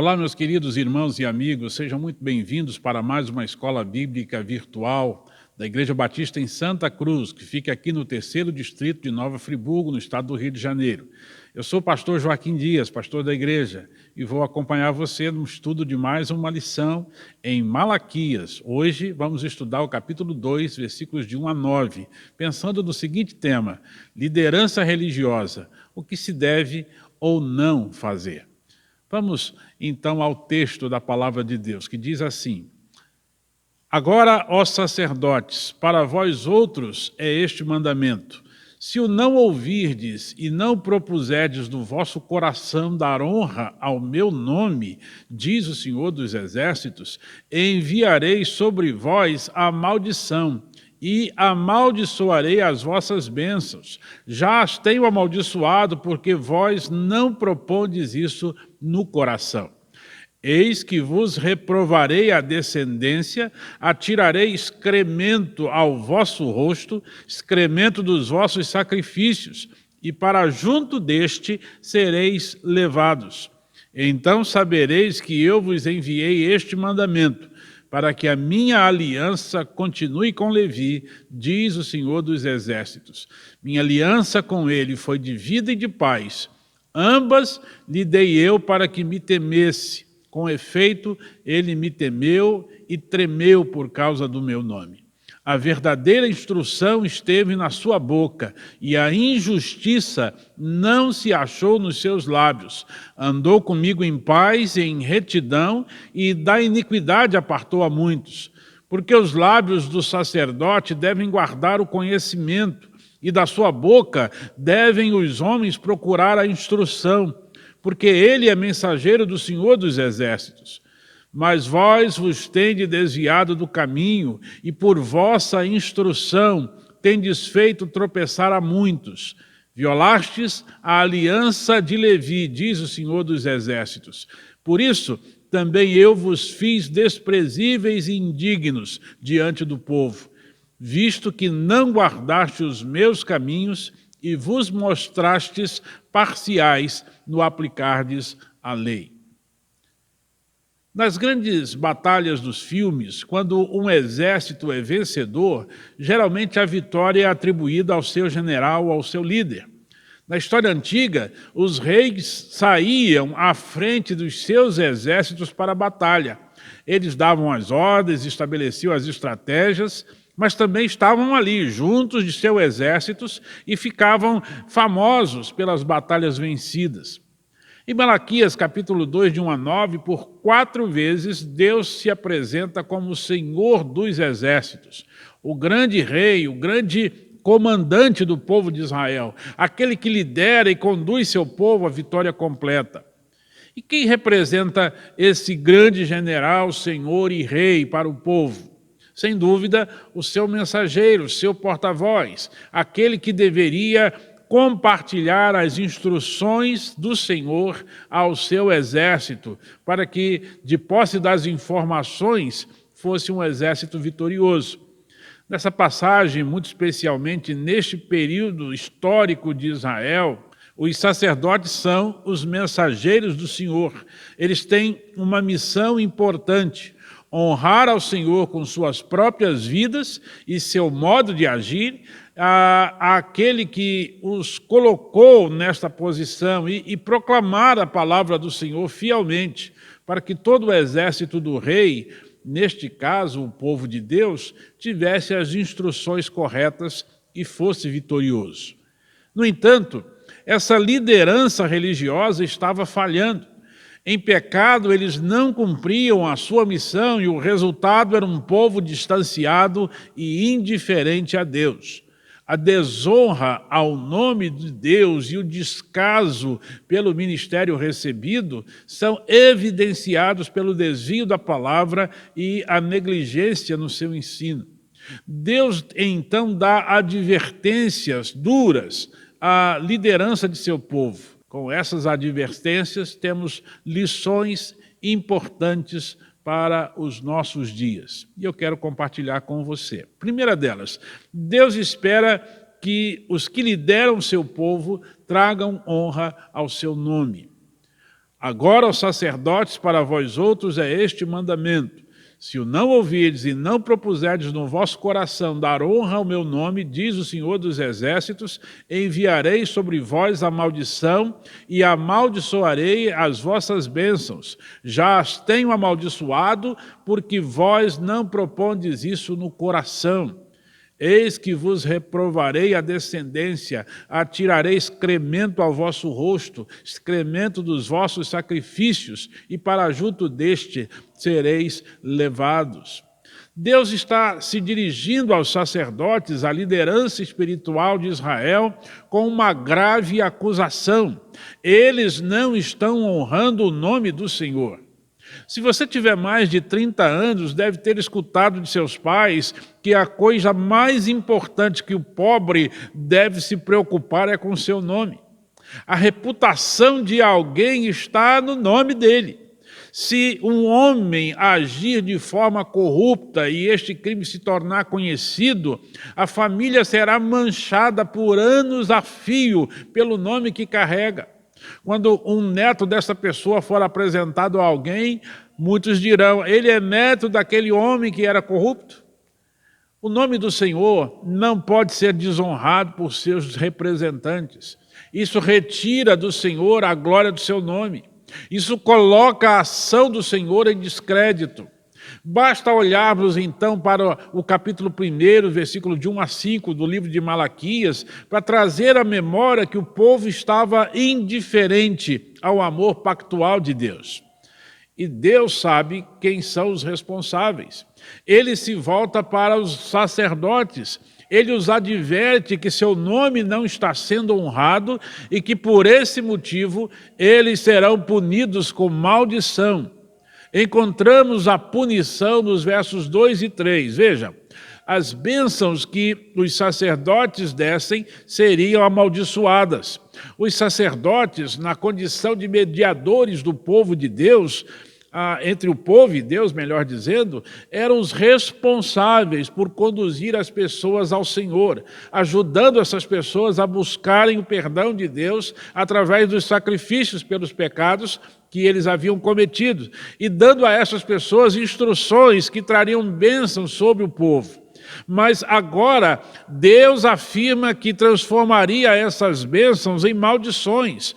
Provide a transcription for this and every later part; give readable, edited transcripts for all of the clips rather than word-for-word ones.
Olá, meus queridos irmãos e amigos, sejam muito bem-vindos para mais uma escola bíblica virtual da Igreja Batista em Santa Cruz, que fica aqui no 3º Distrito de Nova Friburgo, no estado do Rio de Janeiro. Eu sou o pastor Joaquim Dias, pastor da igreja, e vou acompanhar você no estudo de mais uma lição em Malaquias. Hoje vamos estudar o capítulo 2, versículos de 1 a 9, pensando no seguinte tema: liderança religiosa, o que se deve ou não fazer. Vamos, então, ao texto da palavra de Deus, que diz assim: Agora, ó sacerdotes, para vós outros é este mandamento: se o não ouvirdes e não propuserdes no vosso coração dar honra ao meu nome, diz o Senhor dos Exércitos, enviarei sobre vós a maldição, e amaldiçoarei as vossas bênçãos. Já as tenho amaldiçoado, porque vós não propondes isso no coração. Eis que vos reprovarei a descendência, atirarei excremento ao vosso rosto, excremento dos vossos sacrifícios, e para junto deste sereis levados. Então sabereis que eu vos enviei este mandamento, para que a minha aliança continue com Levi, diz o Senhor dos Exércitos. Minha aliança com ele foi de vida e de paz. Ambas lhe dei eu para que me temesse. Com efeito, ele me temeu e tremeu por causa do meu nome. A verdadeira instrução esteve na sua boca, e a injustiça não se achou nos seus lábios. Andou comigo em paz e em retidão, e da iniquidade apartou a muitos. Porque os lábios do sacerdote devem guardar o conhecimento, e da sua boca devem os homens procurar a instrução, porque ele é mensageiro do Senhor dos Exércitos. Mas vós vos tendes desviado do caminho, e por vossa instrução tendes feito tropeçar a muitos. Violastes a aliança de Levi, diz o Senhor dos Exércitos. Por isso, também eu vos fiz desprezíveis e indignos diante do povo, visto que não guardaste os meus caminhos e vos mostrastes parciais no aplicardes a lei. Nas grandes batalhas dos filmes, quando um exército é vencedor, geralmente a vitória é atribuída ao seu general, ao seu líder. Na história antiga, os reis saíam à frente dos seus exércitos para a batalha. Eles davam as ordens, estabeleciam as estratégias, mas também estavam ali, juntos de seus exércitos, e ficavam famosos pelas batalhas vencidas. Em Malaquias, capítulo 2, de 1 a 9, por 4 vezes, Deus se apresenta como o Senhor dos Exércitos, o grande rei, o grande comandante do povo de Israel, aquele que lidera e conduz seu povo à vitória completa. E quem representa esse grande general, senhor e rei para o povo? Sem dúvida, o seu mensageiro, o seu porta-voz, aquele que deveria compartilhar as instruções do Senhor ao seu exército, para que, de posse das informações, fosse um exército vitorioso. Nessa passagem, muito especialmente neste período histórico de Israel, os sacerdotes são os mensageiros do Senhor. Eles têm uma missão importante: honrar ao Senhor com suas próprias vidas e seu modo de agir, àquele que os colocou nesta posição, e proclamar a palavra do Senhor fielmente, para que todo o exército do rei, neste caso o povo de Deus, tivesse as instruções corretas e fosse vitorioso. No entanto, essa liderança religiosa estava falhando. Em pecado, eles não cumpriam a sua missão, e o resultado era um povo distanciado e indiferente a Deus. A desonra ao nome de Deus e o descaso pelo ministério recebido são evidenciados pelo desvio da palavra e a negligência no seu ensino. Deus, então, dá advertências duras à liderança de seu povo. Com essas advertências, temos lições importantes para os nossos dias. E eu quero compartilhar com você. Primeira delas, Deus espera que os que lideram seu povo tragam honra ao seu nome. Agora, os sacerdotes, para vós outros é este mandamento: se o não ouvirdes e não propuserdes no vosso coração dar honra ao meu nome, diz o Senhor dos Exércitos, enviarei sobre vós a maldição e amaldiçoarei as vossas bênçãos. Já as tenho amaldiçoado, porque vós não propondes isso no coração. Eis que vos reprovarei a descendência, atirarei excremento ao vosso rosto, excremento dos vossos sacrifícios, e para junto deste sereis levados. Deus está se dirigindo aos sacerdotes, à liderança espiritual de Israel, com uma grave acusação. Eles não estão honrando o nome do Senhor. Se você tiver mais de 30 anos, deve ter escutado de seus pais que a coisa mais importante que o pobre deve se preocupar é com o seu nome. A reputação de alguém está no nome dele. Se um homem agir de forma corrupta e este crime se tornar conhecido, a família será manchada por anos a fio pelo nome que carrega. Quando um neto dessa pessoa for apresentado a alguém, muitos dirão: ele é neto daquele homem que era corrupto. O nome do Senhor não pode ser desonrado por seus representantes. Isso retira do Senhor a glória do seu nome. Isso coloca a ação do Senhor em descrédito. Basta olharmos então para o capítulo 1, versículo de 1 a 5 do livro de Malaquias, para trazer à memória que o povo estava indiferente ao amor pactual de Deus. E Deus sabe quem são os responsáveis. Ele se volta para os sacerdotes. Ele os adverte que seu nome não está sendo honrado e que por esse motivo eles serão punidos com maldição. Encontramos a punição nos versos 2 e 3. Veja, as bênçãos que os sacerdotes dessem seriam amaldiçoadas. Os sacerdotes, na condição de mediadores do povo de Deus, entre o povo e Deus, melhor dizendo, eram os responsáveis por conduzir as pessoas ao Senhor, ajudando essas pessoas a buscarem o perdão de Deus através dos sacrifícios pelos pecados que eles haviam cometido, e dando a essas pessoas instruções que trariam bênçãos sobre o povo. Mas agora Deus afirma que transformaria essas bênçãos em maldições.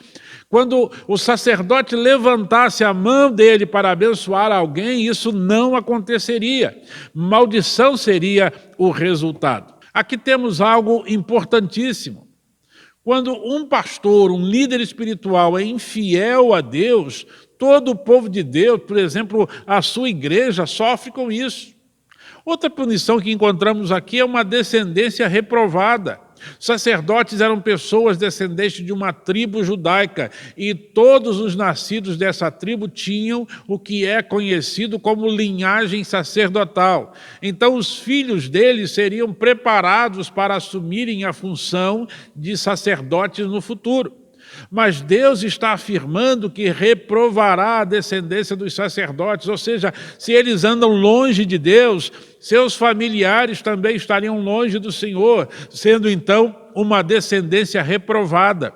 Quando o sacerdote levantasse a mão dele para abençoar alguém, isso não aconteceria. Maldição seria o resultado. Aqui temos algo importantíssimo. Quando um pastor, um líder espiritual é infiel a Deus, todo o povo de Deus, por exemplo, a sua igreja, sofre com isso. Outra punição que encontramos aqui é uma descendência reprovada. Sacerdotes eram pessoas descendentes de uma tribo judaica e todos os nascidos dessa tribo tinham o que é conhecido como linhagem sacerdotal. Então os filhos deles seriam preparados para assumirem a função de sacerdotes no futuro. Mas Deus está afirmando que reprovará a descendência dos sacerdotes, ou seja, se eles andam longe de Deus, seus familiares também estariam longe do Senhor, sendo então uma descendência reprovada.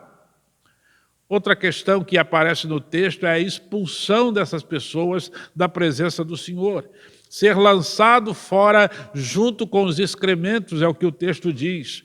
Outra questão que aparece no texto é a expulsão dessas pessoas da presença do Senhor. Ser lançado fora junto com os excrementos, é o que o texto diz.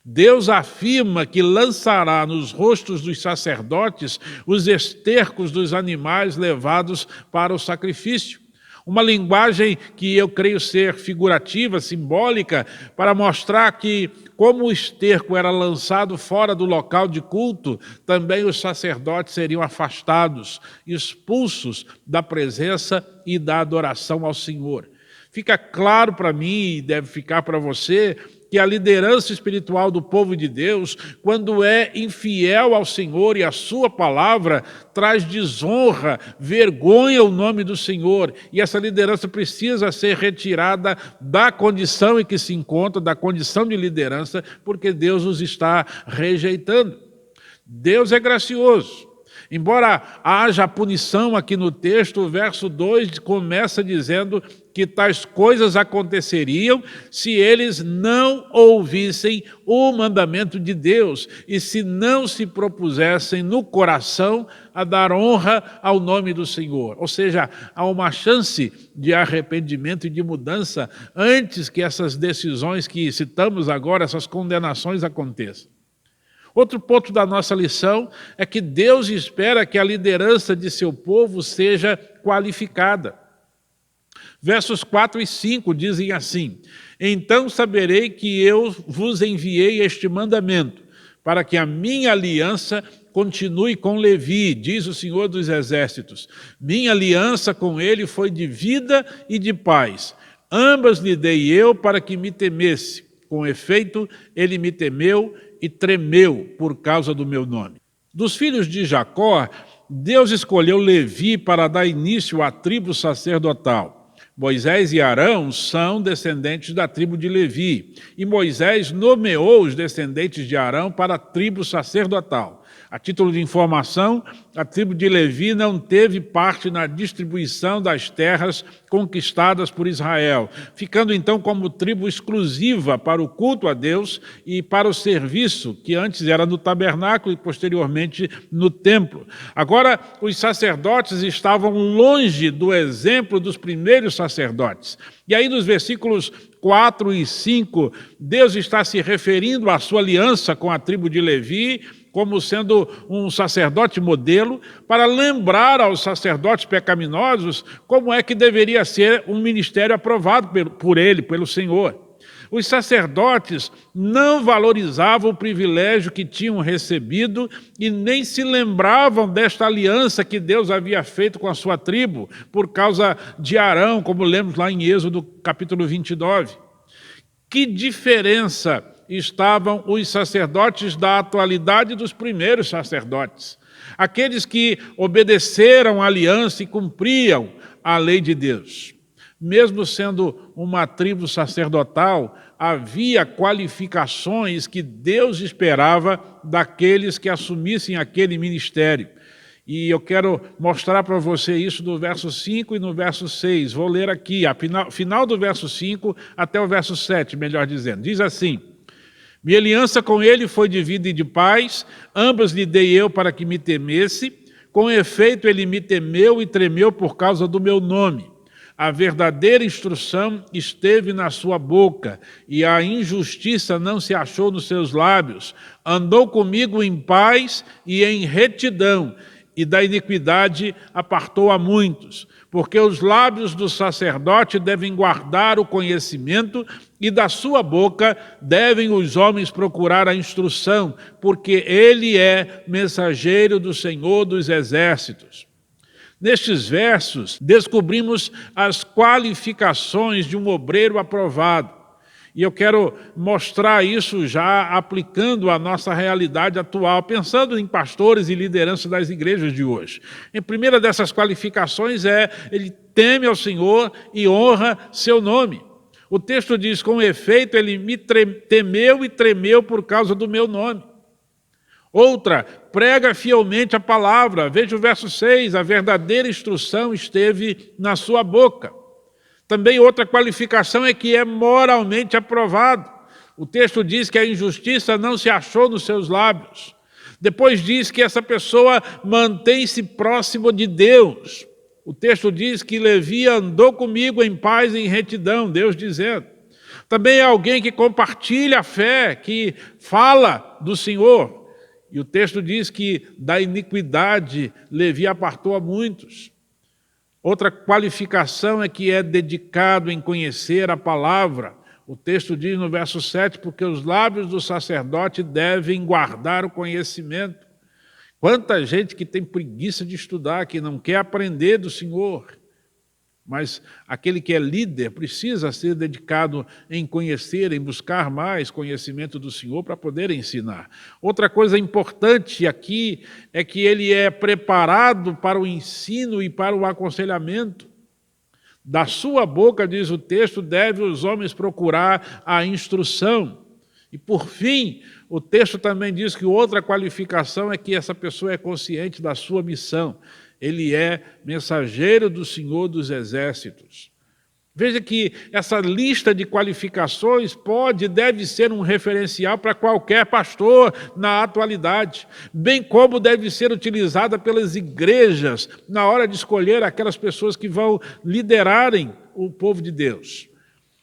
Deus afirma que lançará nos rostos dos sacerdotes os estercos dos animais levados para o sacrifício. Uma linguagem que eu creio ser figurativa, simbólica, para mostrar que, como o esterco era lançado fora do local de culto, também os sacerdotes seriam afastados, expulsos da presença e da adoração ao Senhor. Fica claro para mim, e deve ficar para você, que a liderança espiritual do povo de Deus, quando é infiel ao Senhor e à sua palavra, traz desonra, vergonha o nome do Senhor. E essa liderança precisa ser retirada da condição em que se encontra, da condição de liderança, porque Deus os está rejeitando. Deus é gracioso. Embora haja punição aqui no texto, o verso 2 começa dizendo que tais coisas aconteceriam se eles não ouvissem o mandamento de Deus e se não se propusessem no coração a dar honra ao nome do Senhor. Ou seja, há uma chance de arrependimento e de mudança antes que essas decisões que citamos agora, essas condenações aconteçam. Outro ponto da nossa lição é que Deus espera que a liderança de seu povo seja qualificada. Versos 4 e 5 dizem assim: então saberei que eu vos enviei este mandamento, para que a minha aliança continue com Levi, diz o Senhor dos Exércitos. Minha aliança com ele foi de vida e de paz. Ambas lhe dei eu para que me temesse. Com efeito, ele me temeu e tremeu por causa do meu nome. Dos filhos de Jacó, Deus escolheu Levi para dar início à tribo sacerdotal. Moisés e Arão são descendentes da tribo de Levi, e Moisés nomeou os descendentes de Arão para a tribo sacerdotal. A título de informação, a tribo de Levi não teve parte na distribuição das terras conquistadas por Israel, ficando então como tribo exclusiva para o culto a Deus e para o serviço, que antes era no tabernáculo e posteriormente no templo. Agora, os sacerdotes estavam longe do exemplo dos primeiros sacerdotes. E aí nos versículos 4 e 5, Deus está se referindo à sua aliança com a tribo de Levi, como sendo um sacerdote modelo, para lembrar aos sacerdotes pecaminosos como é que deveria ser um ministério aprovado por ele, pelo Senhor. Os sacerdotes não valorizavam o privilégio que tinham recebido e nem se lembravam desta aliança que Deus havia feito com a sua tribo, por causa de Arão, como lemos lá em Êxodo capítulo 29. Que diferença estavam os sacerdotes da atualidade dos primeiros sacerdotes, aqueles que obedeceram à aliança e cumpriam a lei de Deus. Mesmo sendo uma tribo sacerdotal, havia qualificações que Deus esperava daqueles que assumissem aquele ministério. E eu quero mostrar para você isso no verso 5 e no verso 6. Vou ler aqui, final do verso 5 até o verso 7, melhor dizendo. Diz assim: minha aliança com ele foi de vida e de paz, ambas lhe dei eu para que me temesse. Com efeito, ele me temeu e tremeu por causa do meu nome. A verdadeira instrução esteve na sua boca, e a injustiça não se achou nos seus lábios. Andou comigo em paz e em retidão, e da iniquidade apartou a muitos. Porque os lábios do sacerdote devem guardar o conhecimento, e da sua boca devem os homens procurar a instrução, porque ele é mensageiro do Senhor dos Exércitos. Nestes versos, descobrimos as qualificações de um obreiro aprovado. E eu quero mostrar isso já aplicando a nossa realidade atual, pensando em pastores e liderança das igrejas de hoje. A primeira dessas qualificações é: ele teme ao Senhor e honra seu nome. O texto diz: com efeito, ele me temeu e tremeu por causa do meu nome. Outra, prega fielmente a palavra. Veja o verso 6, a verdadeira instrução esteve na sua boca. Também outra qualificação é que é moralmente aprovado. O texto diz que a injustiça não se achou nos seus lábios. Depois diz que essa pessoa mantém-se próximo de Deus. O texto diz que Levi andou comigo em paz e em retidão, Deus dizendo. Também é alguém que compartilha a fé, que fala do Senhor. E o texto diz que da iniquidade Levi apartou a muitos. Outra qualificação é que é dedicado em conhecer a palavra. O texto diz no verso 7, porque os lábios do sacerdote devem guardar o conhecimento. Quanta gente que tem preguiça de estudar, que não quer aprender do Senhor. Mas aquele que é líder precisa ser dedicado em conhecer, em buscar mais conhecimento do Senhor para poder ensinar. Outra coisa importante aqui é que ele é preparado para o ensino e para o aconselhamento. Da sua boca, diz o texto, devem os homens procurar a instrução. E, por fim, o texto também diz que outra qualificação é que essa pessoa é consciente da sua missão. Ele é mensageiro do Senhor dos Exércitos. Veja que essa lista de qualificações pode e deve ser um referencial para qualquer pastor na atualidade, bem como deve ser utilizada pelas igrejas na hora de escolher aquelas pessoas que vão liderarem o povo de Deus.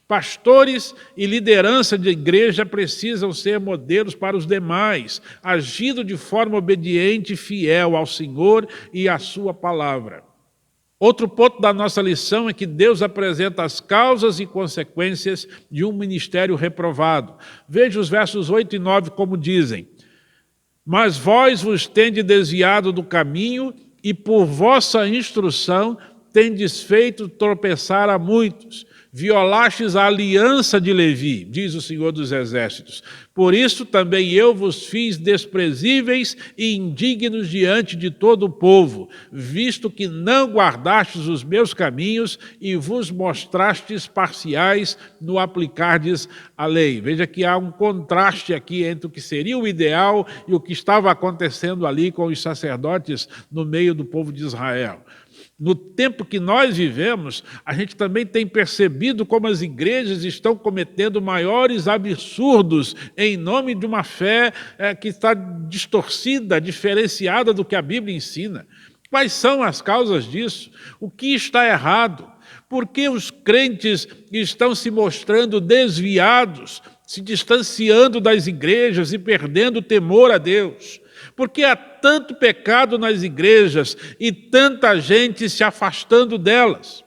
Pastores e liderança de igreja precisam ser modelos para os demais, agindo de forma obediente e fiel ao Senhor e à sua palavra. Outro ponto da nossa lição é que Deus apresenta as causas e consequências de um ministério reprovado. Veja os versos 8 e 9 como dizem: mas vós vos tendes desviado do caminho e por vossa instrução tendes feito tropeçar a muitos. Violastes a aliança de Levi, diz o Senhor dos Exércitos. Por isso também eu vos fiz desprezíveis e indignos diante de todo o povo, visto que não guardastes os meus caminhos e vos mostrastes parciais no aplicardes a lei. Veja que há um contraste aqui entre o que seria o ideal e o que estava acontecendo ali com os sacerdotes no meio do povo de Israel. No tempo que nós vivemos, a gente também tem percebido como as igrejas estão cometendo maiores absurdos em nome de uma fé que está distorcida, diferenciada do que a Bíblia ensina. Quais são as causas disso? O que está errado? Por que os crentes estão se mostrando desviados, se distanciando das igrejas e perdendo o temor a Deus? Porque há tanto pecado nas igrejas e tanta gente se afastando delas.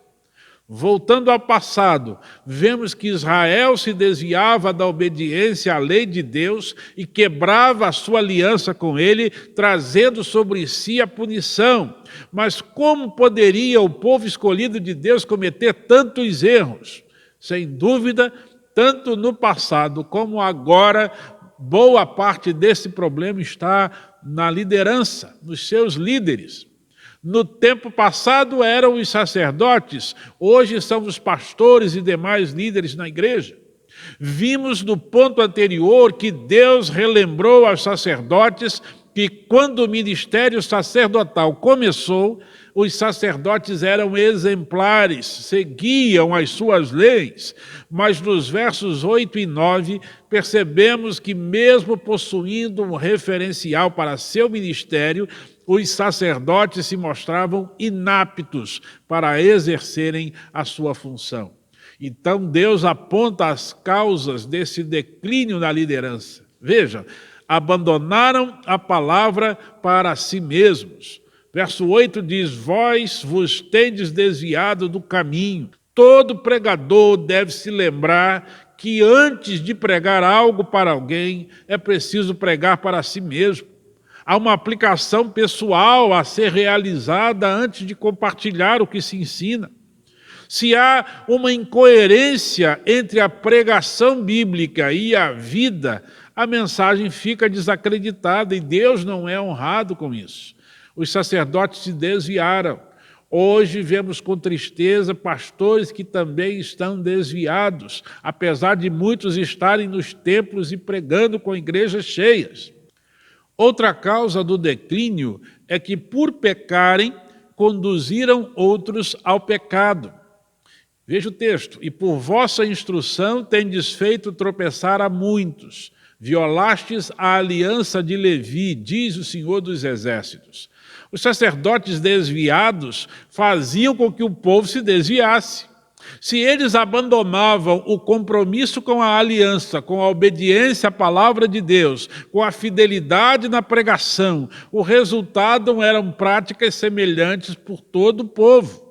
Voltando ao passado, vemos que Israel se desviava da obediência à lei de Deus e quebrava a sua aliança com ele, trazendo sobre si a punição. Mas como poderia o povo escolhido de Deus cometer tantos erros? Sem dúvida, tanto no passado como agora, boa parte desse problema está na liderança, nos seus líderes. No tempo passado eram os sacerdotes, hoje são os pastores e demais líderes na igreja. Vimos no ponto anterior que Deus relembrou aos sacerdotes que quando o ministério sacerdotal começou, os sacerdotes eram exemplares, seguiam as suas leis, mas nos versos 8 e 9 percebemos que mesmo possuindo um referencial para seu ministério, os sacerdotes se mostravam inaptos para exercerem a sua função. Então Deus aponta as causas desse declínio na liderança. Veja, abandonaram a palavra para si mesmos. Verso 8 diz: vós vos tendes desviado do caminho. Todo pregador deve se lembrar que antes de pregar algo para alguém, é preciso pregar para si mesmo. Há uma aplicação pessoal a ser realizada antes de compartilhar o que se ensina. Se há uma incoerência entre a pregação bíblica e a vida, a mensagem fica desacreditada e Deus não é honrado com isso. Os sacerdotes se desviaram. Hoje vemos com tristeza pastores que também estão desviados, apesar de muitos estarem nos templos e pregando com igrejas cheias. Outra causa do declínio é que, por pecarem, conduziram outros ao pecado. Veja o texto: e por vossa instrução tendes feito tropeçar a muitos, violastes a aliança de Levi, diz o Senhor dos Exércitos. Os sacerdotes desviados faziam com que o povo se desviasse. Se eles abandonavam o compromisso com a aliança, com a obediência à palavra de Deus, com a fidelidade na pregação, o resultado eram práticas semelhantes por todo o povo.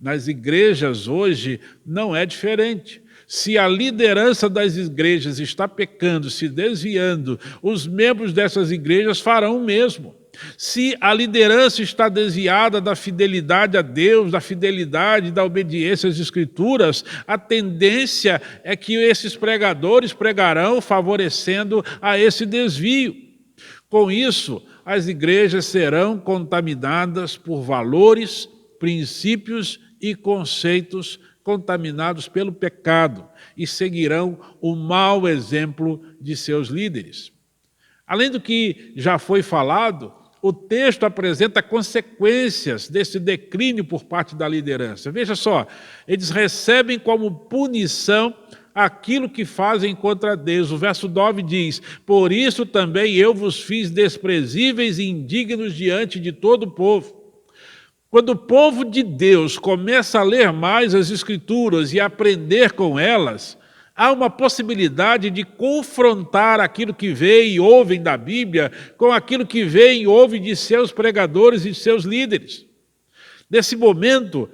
Nas igrejas hoje não é diferente. Se a liderança das igrejas está pecando, se desviando, os membros dessas igrejas farão o mesmo. Se a liderança está desviada da fidelidade a Deus, da fidelidade, da obediência às Escrituras, a tendência é que esses pregadores pregarão favorecendo a esse desvio. Com isso, as igrejas serão contaminadas por valores, princípios e conceitos contaminados pelo pecado e seguirão o mau exemplo de seus líderes. Além do que já foi falado, o texto apresenta consequências desse declínio por parte da liderança. Veja só, eles recebem como punição aquilo que fazem contra Deus. O verso 9 diz: por isso também eu vos fiz desprezíveis e indignos diante de todo o povo. Quando o povo de Deus começa a ler mais as Escrituras e aprender com elas, há uma possibilidade de confrontar aquilo que vê e ouvem da Bíblia com aquilo que vê e ouve de seus pregadores e seus líderes. Nesse momento,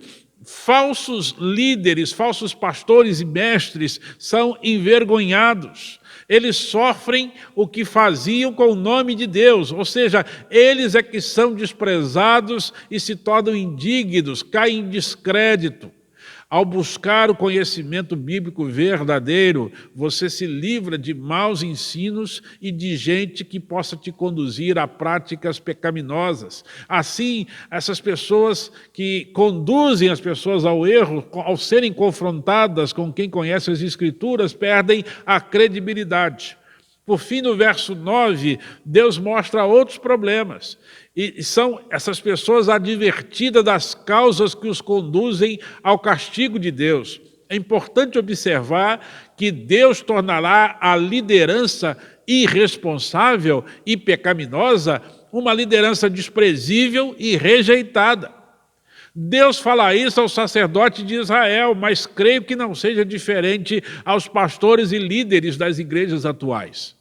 falsos líderes, falsos pastores e mestres são envergonhados. Eles sofrem o que faziam com o nome de Deus, ou seja, eles é que são desprezados e se tornam indignos, caem em descrédito. Ao buscar o conhecimento bíblico verdadeiro, você se livra de maus ensinos e de gente que possa te conduzir a práticas pecaminosas. Assim, essas pessoas que conduzem as pessoas ao erro, ao serem confrontadas com quem conhece as Escrituras, perdem a credibilidade. Por fim, no verso 9, Deus mostra outros problemas. E são essas pessoas advertidas das causas que os conduzem ao castigo de Deus. É importante observar que Deus tornará a liderança irresponsável e pecaminosa uma liderança desprezível e rejeitada. Deus fala isso ao sacerdote de Israel, mas creio que não seja diferente aos pastores e líderes das igrejas atuais.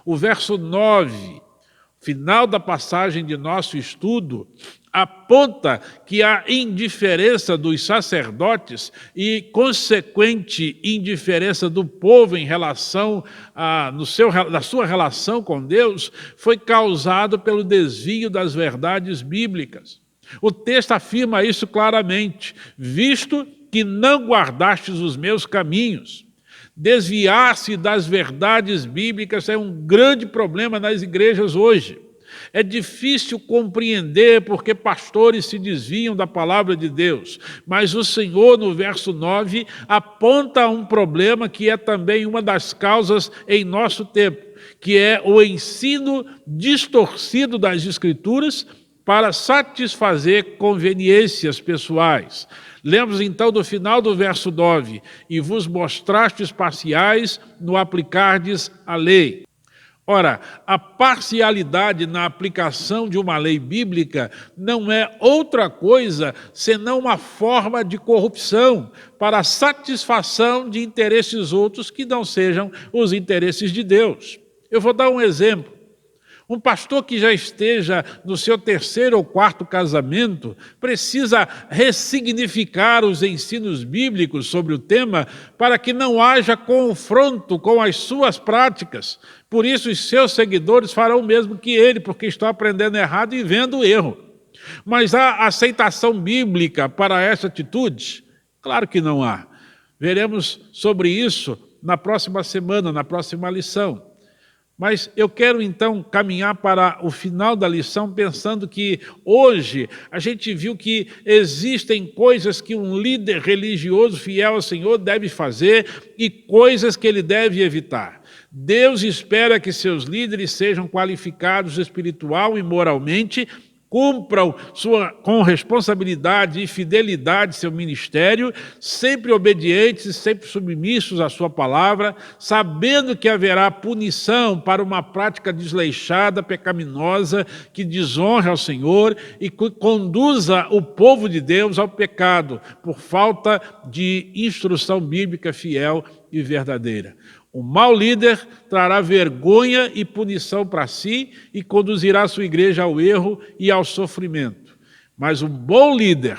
O verso 9, final da passagem de nosso estudo, aponta que a indiferença dos sacerdotes e consequente indiferença do povo em relação na sua relação com Deus foi causado pelo desvio das verdades bíblicas. O texto afirma isso claramente: visto que não guardastes os meus caminhos. Desviar-se das verdades bíblicas é um grande problema nas igrejas hoje. É difícil compreender porque pastores se desviam da palavra de Deus, mas o Senhor, no verso 9, aponta um problema que é também uma das causas em nosso tempo, que é o ensino distorcido das Escrituras para satisfazer conveniências pessoais. Lemos então do final do verso 9: e vos mostrastes parciais no aplicardes a lei. Ora, a parcialidade na aplicação de uma lei bíblica não é outra coisa senão uma forma de corrupção para a satisfação de interesses outros que não sejam os interesses de Deus. Eu vou dar um exemplo. Um pastor que já esteja no seu 3º ou 4º casamento precisa ressignificar os ensinos bíblicos sobre o tema para que não haja confronto com as suas práticas. Por isso, os seus seguidores farão o mesmo que ele, porque estão aprendendo errado e vendo o erro. Mas há aceitação bíblica para essa atitude? Claro que não há. Veremos sobre isso na próxima semana, na próxima lição. Mas eu quero então caminhar para o final da lição pensando que hoje a gente viu que existem coisas que um líder religioso fiel ao Senhor deve fazer e coisas que ele deve evitar. Deus espera que seus líderes sejam qualificados espiritual e moralmente, cumpram com responsabilidade e fidelidade seu ministério, sempre obedientes e sempre submissos à sua palavra, sabendo que haverá punição para uma prática desleixada, pecaminosa, que desonra ao Senhor e que conduza o povo de Deus ao pecado, por falta de instrução bíblica fiel e verdadeira. O mau líder trará vergonha e punição para si e conduzirá a sua igreja ao erro e ao sofrimento. Mas um bom líder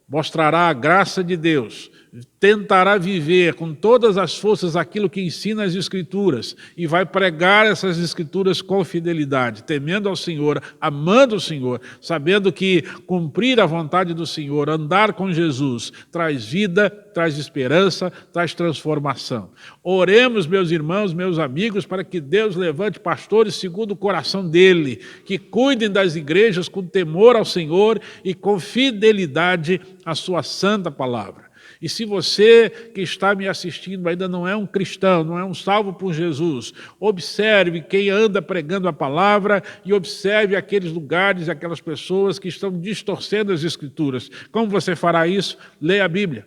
mostrará a graça de Deus, tentará viver com todas as forças aquilo que ensina as Escrituras e vai pregar essas Escrituras com fidelidade, temendo ao Senhor, amando o Senhor, sabendo que cumprir a vontade do Senhor, andar com Jesus, traz vida, traz esperança, traz transformação. Oremos, meus irmãos, meus amigos, para que Deus levante pastores segundo o coração dele, que cuidem das igrejas com temor ao Senhor e com fidelidade à sua santa palavra. E se você que está me assistindo ainda não é um cristão, não é um salvo por Jesus, observe quem anda pregando a palavra e observe aqueles lugares, aquelas pessoas que estão distorcendo as Escrituras. Como você fará isso? Leia a Bíblia.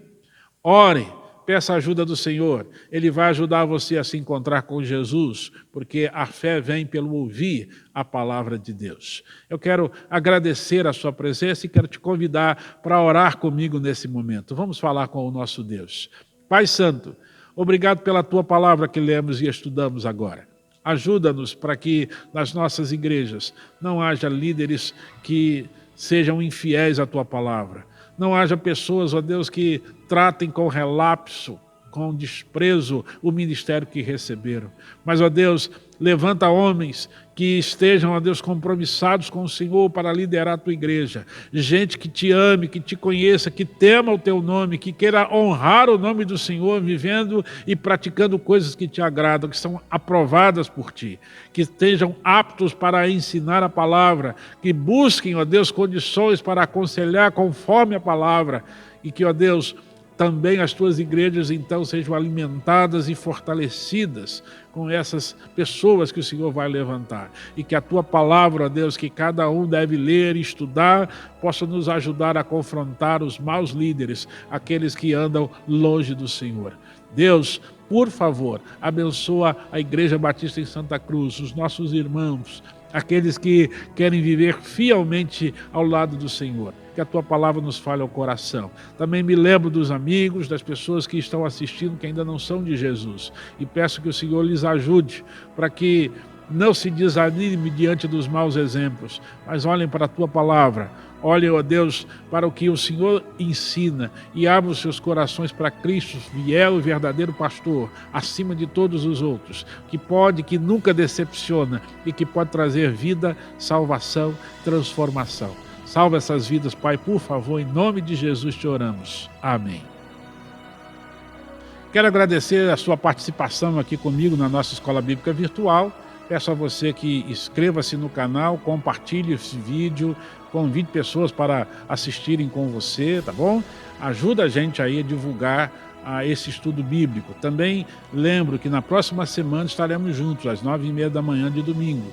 Ore, peça a ajuda do Senhor. Ele vai ajudar você a se encontrar com Jesus, porque a fé vem pelo ouvir a palavra de Deus. Eu quero agradecer a sua presença e quero te convidar para orar comigo nesse momento. Vamos falar com o nosso Deus. Pai Santo, obrigado pela tua palavra que lemos e estudamos agora. Ajuda-nos para que nas nossas igrejas não haja líderes que sejam infiéis à tua palavra. Não haja pessoas, ó Deus, que tratem com relapso, com desprezo o ministério que receberam. Mas, ó Deus, levanta homens que estejam, ó Deus, compromissados com o Senhor para liderar a tua igreja. Gente que te ame, que te conheça, que tema o teu nome, que queira honrar o nome do Senhor, vivendo e praticando coisas que te agradam, que são aprovadas por ti. Que estejam aptos para ensinar a palavra, que busquem, ó Deus, condições para aconselhar conforme a palavra. E que, ó Deus, também as tuas igrejas, então, sejam alimentadas e fortalecidas com essas pessoas que o Senhor vai levantar. E que a tua palavra, ó Deus, que cada um deve ler e estudar, possa nos ajudar a confrontar os maus líderes, aqueles que andam longe do Senhor. Deus, por favor, abençoa a Igreja Batista em Santa Cruz, os nossos irmãos, aqueles que querem viver fielmente ao lado do Senhor. Que a tua palavra nos fale ao coração. Também me lembro dos amigos, das pessoas que estão assistindo que ainda não são de Jesus. E peço que o Senhor lhes ajude para que não se desanime diante dos maus exemplos, mas olhem para a tua palavra. Olhem, ó Deus, para o que o Senhor ensina e abra os seus corações para Cristo, fiel e verdadeiro pastor, acima de todos os outros, que nunca decepciona e que pode trazer vida, salvação, transformação. Salva essas vidas, Pai, por favor, em nome de Jesus te oramos. Amém. Quero agradecer a sua participação aqui comigo na nossa Escola Bíblica Virtual. Peço a você que inscreva-se no canal, compartilhe esse vídeo, convide pessoas para assistirem com você, tá bom? Ajuda a gente aí a divulgar esse estudo bíblico. Também lembro que na próxima semana estaremos juntos, às 9h30 da manhã de domingo.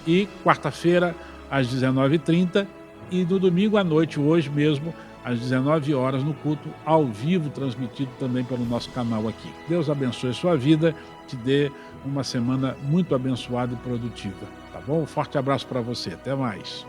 E quarta-feira, às 19h30, e no domingo à noite, hoje mesmo, às 19 horas, no culto ao vivo, transmitido também pelo nosso canal aqui. Deus abençoe a sua vida, te dê uma semana muito abençoada e produtiva, tá bom? Um forte abraço para você, até mais.